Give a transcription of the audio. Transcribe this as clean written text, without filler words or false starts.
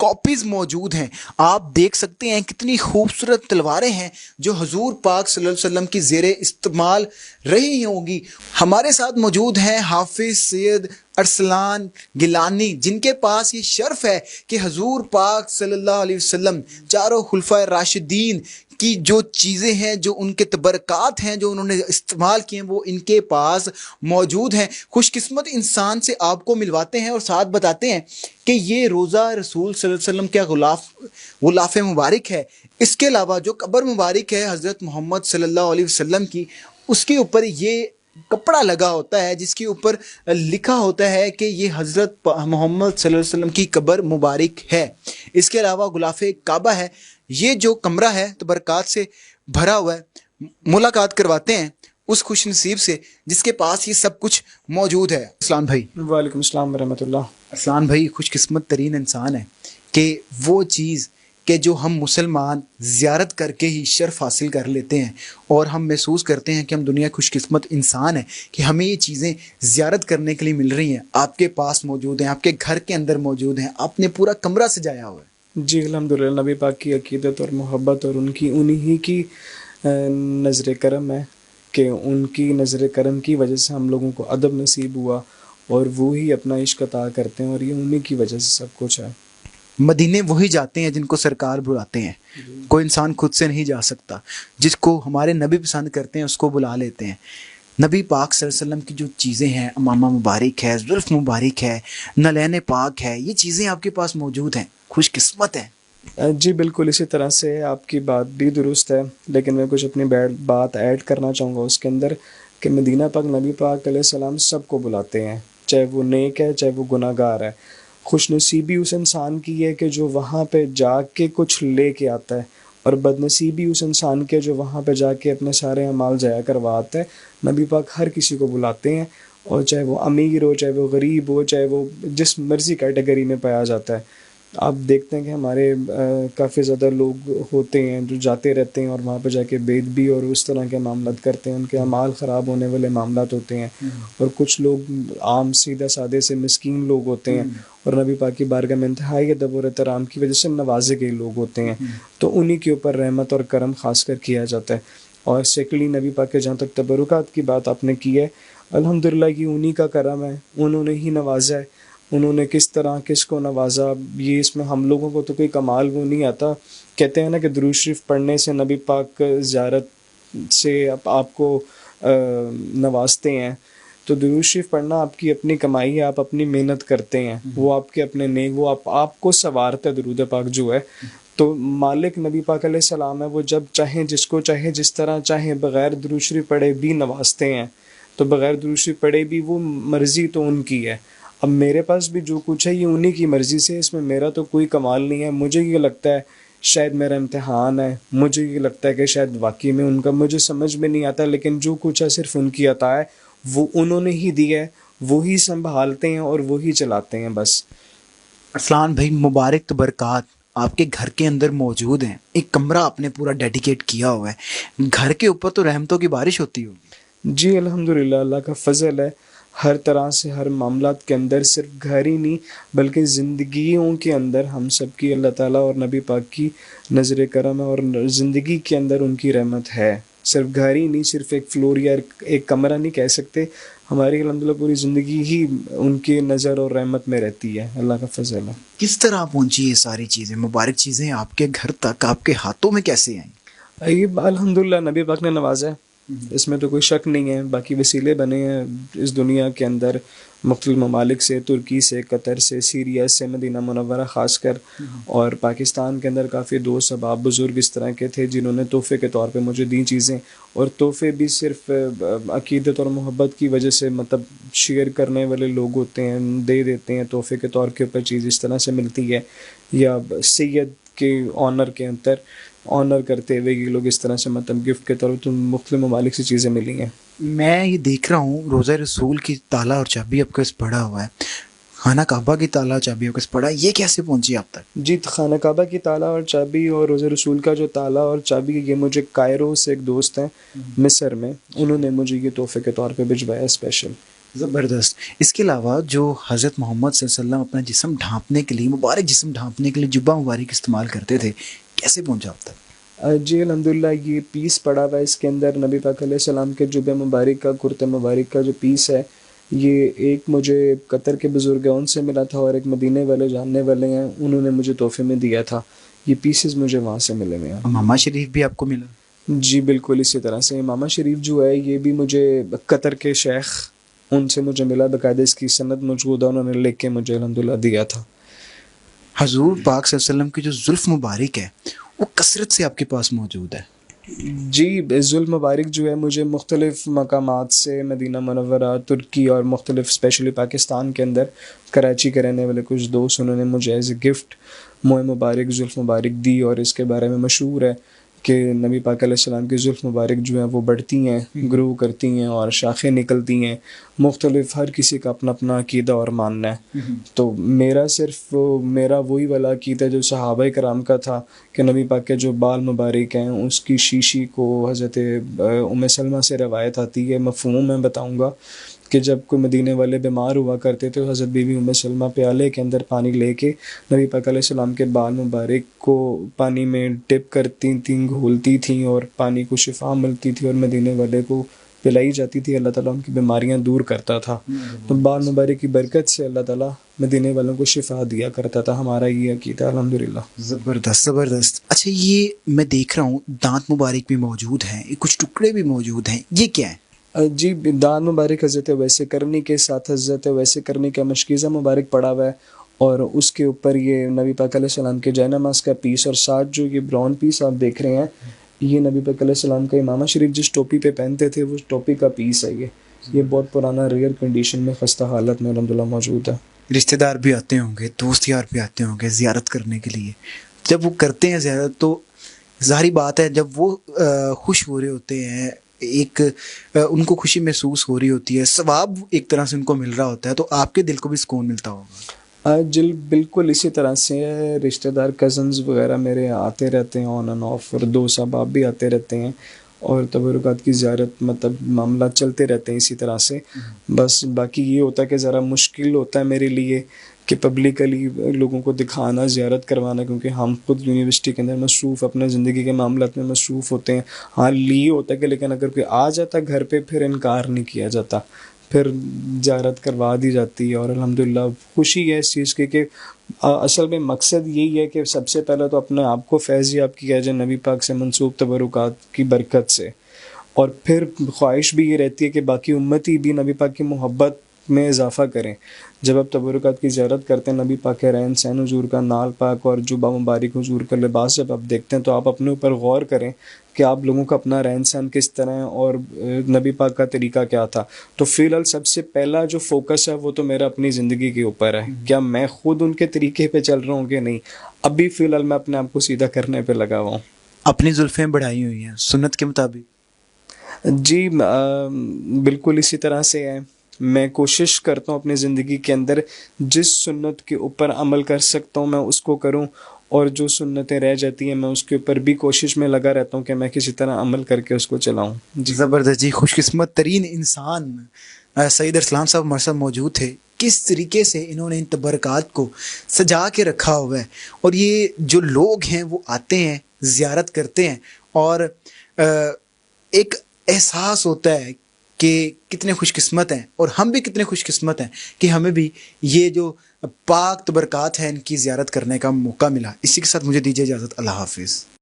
Copies موجود ہیں. آپ دیکھ سکتے ہیں کتنی خوبصورت تلواریں ہیں جو حضور پاک صلی اللہ علیہ وسلم کی زیر استعمال رہی ہوں گی. ہمارے ساتھ موجود ہیں حافظ سید ارسلان گیلانی، جن کے پاس یہ شرف ہے کہ حضور پاک صلی اللہ علیہ وسلم چاروں خلفائے راشدین کی جو چیزیں ہیں، جو ان کے تبرکات ہیں، جو انہوں نے استعمال کیے ہیں، وہ ان کے پاس موجود ہیں. خوش قسمت انسان سے آپ کو ملواتے ہیں اور ساتھ بتاتے ہیں کہ یہ روزہ رسول صلی اللہ علیہ وسلم کیا غلاف مبارک ہے. اس کے علاوہ جو قبر مبارک ہے حضرت محمد صلی اللہ علیہ وسلم کی، اس کے اوپر یہ کپڑا لگا ہوتا ہے جس کے اوپر لکھا ہوتا ہے کہ یہ حضرت محمد صلی اللہ علیہ وسلم کی قبر مبارک ہے. اس کے علاوہ غلاف کعبہ ہے. یہ جو کمرہ ہے تبرکات سے بھرا ہوا ہے. ملاقات کرواتے ہیں اس خوش نصیب سے جس کے پاس یہ سب کچھ موجود ہے. اسلام بھائی. وعلیکم السلام ورحمۃ اللہ. اسلام بھائی خوش قسمت ترین انسان ہے کہ وہ چیز کہ جو ہم مسلمان زیارت کر کے ہی شرف حاصل کر لیتے ہیں، اور ہم محسوس کرتے ہیں کہ ہم دنیا خوش قسمت انسان ہیں کہ ہمیں یہ چیزیں زیارت کرنے کے لیے مل رہی ہیں. آپ کے پاس موجود ہیں، آپ کے گھر کے اندر موجود ہیں، آپ نے پورا کمرہ سجایا ہوا ہے. جی الحمدللہ، نبی پاک کی عقیدت اور محبت اور انہی کی نظر کرم ہے کہ ان کی نظر کرم کی وجہ سے ہم لوگوں کو ادب نصیب ہوا، اور وہی اپنا عشق عطا کرتے ہیں، اور یہ انہی کی وجہ سے سب کچھ ہے. مدینے وہی جاتے ہیں جن کو سرکار بلاتے ہیں. کوئی انسان خود سے نہیں جا سکتا. جس کو ہمارے نبی پسند کرتے ہیں اس کو بلا لیتے ہیں. نبی پاک صلی اللہ علیہ وسلم کی جو چیزیں ہیں، امامہ مبارک ہے، زلف مبارک ہے، نلین پاک ہے، یہ چیزیں آپ کے پاس موجود ہیں. خوش قسمت ہیں. جی بالکل اسی طرح سے آپ کی بات بھی درست ہے، لیکن میں کچھ اپنی بات ایڈ کرنا چاہوں گا اس کے اندر کہ مدینہ پاک نبی پاک علیہ السلام سب کو بلاتے ہیں، چاہے وہ نیک ہے چاہے وہ گناہ گار ہے. خوش نصیبی اس انسان کی ہے کہ جو وہاں پہ جا کے کچھ لے کے آتا ہے، اور بد نصیبی اس انسان کے جو وہاں پہ جا کے اپنے سارے اعمال ضائع کرواتا ہے. نبی پاک ہر کسی کو بلاتے ہیں، اور چاہے وہ امیر ہو چاہے وہ غریب ہو چاہے وہ جس مرضی کیٹیگری میں پایا جاتا ہے. آپ دیکھتے ہیں کہ ہمارے کافی زیادہ لوگ ہوتے ہیں جو جاتے رہتے ہیں اور وہاں پہ جا کے بے ادبی اور اس طرح کے معاملات کرتے ہیں، ان کے اعمال خراب ہونے والے معاملات ہوتے ہیں. اور کچھ لوگ عام سیدھا سادے سے مسکین لوگ ہوتے ہیں، اور نبی پاک کی بارگاہ میں انتہائی ادب اور احترام کی وجہ سے نوازے گئے لوگ ہوتے ہیں، تو انہی کے اوپر رحمت اور کرم خاص کر کیا جاتا ہے. اور سیکلی نبی پاک کے جہاں تک تبرکات کی بات آپ نے کی ہے، الحمدللہ یہ انہی کا کرم ہے، انہوں نے ہی نوازا ہے. انہوں نے کس طرح کس کو نوازا، یہ اس میں ہم لوگوں کو تو کوئی کمال وہ نہیں آتا. کہتے ہیں نا کہ درود شریف پڑھنے سے نبی پاک زیارت سے آپ کو نوازتے ہیں. تو درود شریف پڑھنا آپ کی اپنی کمائی ہے، آپ اپنی محنت کرتے ہیں، وہ آپ کے اپنے نیک، وہ آپ کو سنوارتا ہے. درود پاک جو ہے تو مالک نبی پاک علیہ السلام ہے، وہ جب چاہیں جس کو چاہے جس طرح چاہیں بغیر درود شریف پڑھے بھی نوازتے ہیں. تو بغیر درود شریف پڑھے بھی وہ مرضی تو ان کی ہے. اب میرے پاس بھی جو کچھ ہے یہ انہی کی مرضی سے، اس میں میرا تو کوئی کمال نہیں ہے. مجھے یہ لگتا ہے شاید میرا امتحان ہے، مجھے یہ لگتا ہے کہ شاید واقعی میں ان کا مجھے سمجھ میں نہیں آتا، لیکن جو کچھ ہے صرف ان کی عطا ہے، وہ انہوں نے ہی دی ہے، وہی سنبھالتے ہیں اور وہی چلاتے ہیں بس. ارسلان بھائی مبارک تبرکات آپ کے گھر کے اندر موجود ہیں. ایک کمرہ آپ نے پورا ڈیڈیکیٹ کیا ہوا ہے، گھر کے اوپر تو رحمتوں کی بارش ہوتی ہوگی. جی الحمدللہ، اللہ کا فضل ہے. ہر طرح سے ہر معاملات کے اندر، صرف گھر ہی نہیں بلکہ زندگیوں کے اندر ہم سب کی اللہ تعالیٰ اور نبی پاک کی نظر کرم ہے، اور زندگی کے اندر ان کی رحمت ہے. صرف گھر ہی نہیں، صرف ایک فلور یا ایک کمرہ نہیں کہہ سکتے، ہماری الحمدللہ پوری زندگی ہی ان کی نظر اور رحمت میں رہتی ہے. اللہ کا فضل ہے. کس طرح پہنچی یہ ساری چیزیں، مبارک چیزیں آپ کے گھر تک، آپ کے ہاتھوں میں کیسے آئیں؟ الحمدللہ نبی پاک نے نوازا ہے، اس میں تو کوئی شک نہیں ہے. باقی وسیلے بنے ہیں اس دنیا کے اندر مختلف ممالک سے، ترکی سے، قطر سے، سیریا سے، مدینہ منورہ خاص کر، اور پاکستان کے اندر کافی دوست احباب بزرگ اس طرح کے تھے جنہوں نے تحفے کے طور پہ مجھے دی چیزیں. اور تحفے بھی صرف عقیدت اور محبت کی وجہ سے، مطلب شیئر کرنے والے لوگ ہوتے ہیں، دے دیتے ہیں تحفے کے طور کے اوپر چیز اس طرح سے ملتی ہے، یا سید کے آنر کے اندر آنر کرتے ہوئے یہ لوگ اس طرح سے مطلب گفٹ کے طور پر مختلف ممالک سے چیزیں ملی ہیں. میں یہ دیکھ رہا ہوں روزہ رسول کی تالا اور چابی آپ کے پاس پڑا ہوا ہے، خانہ کعبہ کی تالا اور چابی آپ کے پاس پڑا ہے، یہ کیسے پہنچی آپ تک؟ جی خانہ کعبہ کی تالا اور چابی اور روزہ رسول کا جو تالا اور چابی، یہ مجھے کائرو سے ایک دوست ہیں مصر میں، انہوں نے مجھے یہ تحفے کے طور پہ بھجوایا اسپیشل. زبردست. اس کے علاوہ جو حضرت محمد صلی اللہ علیہ وسلم اپنا جسم ڈھانپنے کے لیے، مبارک جسم ڈھانپنے کے لیے جبہ مبارک استعمال کرتے تھے، کیسے پہنچا آپ تک؟ جی الحمدللہ یہ پیس پڑا ہوا ہے اس کے اندر نبی پاک علیہ السلام کے جبہ مبارک کا، کرتے مبارک کا جو پیس ہے، یہ ایک مجھے قطر کے بزرگ ہیں ان سے ملا تھا، اور ایک مدینے والے جاننے والے ہیں انہوں نے مجھے تحفے میں دیا تھا. یہ پیسز مجھے وہاں سے ملے ہوئے ہیں. امامہ شریف بھی آپ کو ملا؟ جی بالکل اسی طرح سے امامہ شریف جو ہے یہ بھی مجھے قطر کے شیخ ان سے مجھے ملا، باقاعدہ اس کی سند موجود ہے، انہوں نے لکھ کے مجھے الحمدللہ دیا تھا. حضور پاک صلی اللہ علیہ وسلم کی جو زلف مبارک ہے وہ کثرت سے آپ کے پاس موجود ہے. جی زلف مبارک جو ہے مجھے مختلف مقامات سے، مدینہ منورہ، ترکی اور مختلف اسپیشلی پاکستان کے اندر کراچی کے رہنے والے کچھ دوست انہوں نے مجھے ایز اے گفٹ موئے مبارک، زلف مبارک دی. اور اس کے بارے میں مشہور ہے کہ نبی پاک علیہ السلام کی زلف مبارک جو ہیں وہ بڑھتی ہیں، گرو کرتی ہیں اور شاخیں نکلتی ہیں. مختلف ہر کسی کا اپنا اپنا عقیدہ اور ماننا ہے. تو میرا وہی والا عقیدہ جو صحابہ کرام کا تھا کہ نبی پاک کے جو بال مبارک ہیں اس کی شیشی کو حضرت ام سلمہ سے روایت آتی ہے. مفہوم میں بتاؤں گا کہ جب کوئی مدینے والے بیمار ہوا کرتے تھے، حضرت بی بی ام سلمہ پیالے کے اندر پانی لے کے نبی پاک علیہ السلام کے بال مبارک کو پانی میں ڈپ کرتی تھیں، گھولتی تھیں اور پانی کو شفا ملتی تھی اور مدینے والے کو پلائی جاتی تھی. اللہ تعالیٰ ان کی بیماریاں دور کرتا تھا. تو بال مبارک کی برکت سے اللہ تعالیٰ مدینے والوں کو شفا دیا کرتا تھا. ہمارا یہ عقیدہ الحمدللہ. زبردست زبردست. اچھا یہ میں دیکھ رہا ہوں دانت مبارک بھی موجود ہیں، کچھ ٹکڑے بھی موجود ہیں، یہ کیا ہے؟ جی دانت مبارک حضرت ویسے کرنی کے ساتھ حضرت ویسے کرنی کا مشکیزہ مبارک پڑا ہوا ہے، اور اس کے اوپر یہ نبی پاک علیہ السلام کے جے نماز کا پیس، اور ساتھ جو یہ براؤن پیس آپ دیکھ رہے ہیں یہ نبی پاک علیہ السلام کا امامہ شریف جس ٹوپی پہ پہنتے تھے وہ ٹوپی کا پیس ہے. یہ بہت پرانا ریئر کنڈیشن میں خستہ حالت میں الحمدللہ موجود ہے. رشتہ دار بھی آتے ہوں گے، دوست یار بھی آتے ہوں گے زیارت کرنے کے لیے. جب وہ کرتے ہیں زیارت تو ظاہری بات ہے جب وہ خوش ہو رہے ہوتے ہیں، ایک ان کو خوشی محسوس ہو رہی ہوتی ہے، ثواب ایک طرح سے ان کو مل رہا ہوتا ہے، تو آپ کے دل کو بھی سکون ملتا ہوگا. بالکل اسی طرح سے رشتہ دار کزنز وغیرہ میرے آتے رہتے ہیں آن اینڈ آف، اور دوست احباب بھی آتے رہتے ہیں اور تبرکات کی زیارت مطلب معاملات چلتے رہتے ہیں اسی طرح سے. بس باقی یہ ہوتا ہے کہ ذرا مشکل ہوتا ہے میرے لیے کہ پبلکلی لوگوں کو دکھانا، زیارت کروانا، کیونکہ ہم خود یونیورسٹی کے اندر مصروف، اپنے زندگی کے معاملات میں مصروف ہوتے ہیں. ہاں یہ ہوتا ہے کہ لیکن اگر کوئی آ جاتا گھر پہ پھر انکار نہیں کیا جاتا، پھر زیارت کروا دی جاتی ہے. اور الحمدللہ خوشی ہے اس چیز کی کہ اصل میں مقصد یہی ہے کہ سب سے پہلے تو اپنے آپ کو فیض یاب کیا جائے نبی پاک سے منسوب تبرکات کی برکت سے، اور پھر خواہش بھی یہ رہتی ہے کہ باقی امتی بھی نبی پاک کی محبت میں اضافہ کریں. جب آپ تبرکات کی زیارت کرتے ہیں، نبی پاک کے رہن سہن حضور کا، نال پاک اور جبہ مبارک حضور کا لباس جب آپ دیکھتے ہیں تو آپ اپنے اوپر غور کریں کہ آپ لوگوں کا اپنا رہن سہن کس طرح ہے اور نبی پاک کا طریقہ کیا تھا. تو فی الحال سب سے پہلا جو فوکس ہے وہ تو میرا اپنی زندگی کے اوپر ہے. کیا میں خود ان کے طریقے پہ چل رہا ہوں کہ نہیں؟ ابھی فی الحال میں اپنے آپ کو سیدھا کرنے پہ لگا ہوا ہوں. اپنی زلفیں بڑھائی ہوئی ہیں سنت کے مطابق؟ جی بالکل اسی طرح سے ہے. میں کوشش کرتا ہوں اپنی زندگی کے اندر جس سنت کے اوپر عمل کر سکتا ہوں میں اس کو کروں، اور جو سنتیں رہ جاتی ہیں میں اس کے اوپر بھی کوشش میں لگا رہتا ہوں کہ میں کسی طرح عمل کر کے اس کو چلاؤں. جی زبردست. جی خوش قسمت ترین انسان سید ارسلان صاحب ہمارے ساتھ موجود تھے. کس طریقے سے انہوں نے ان تبرکات کو سجا کے رکھا ہوا ہے، اور یہ جو لوگ ہیں وہ آتے ہیں زیارت کرتے ہیں، اور ایک احساس ہوتا ہے کہ کتنے خوش قسمت ہیں، اور ہم بھی کتنے خوش قسمت ہیں کہ ہمیں بھی یہ جو پاک تبرکات ہیں ان کی زیارت کرنے کا موقع ملا. اسی کے ساتھ مجھے دیجیے اجازت. اللہ حافظ.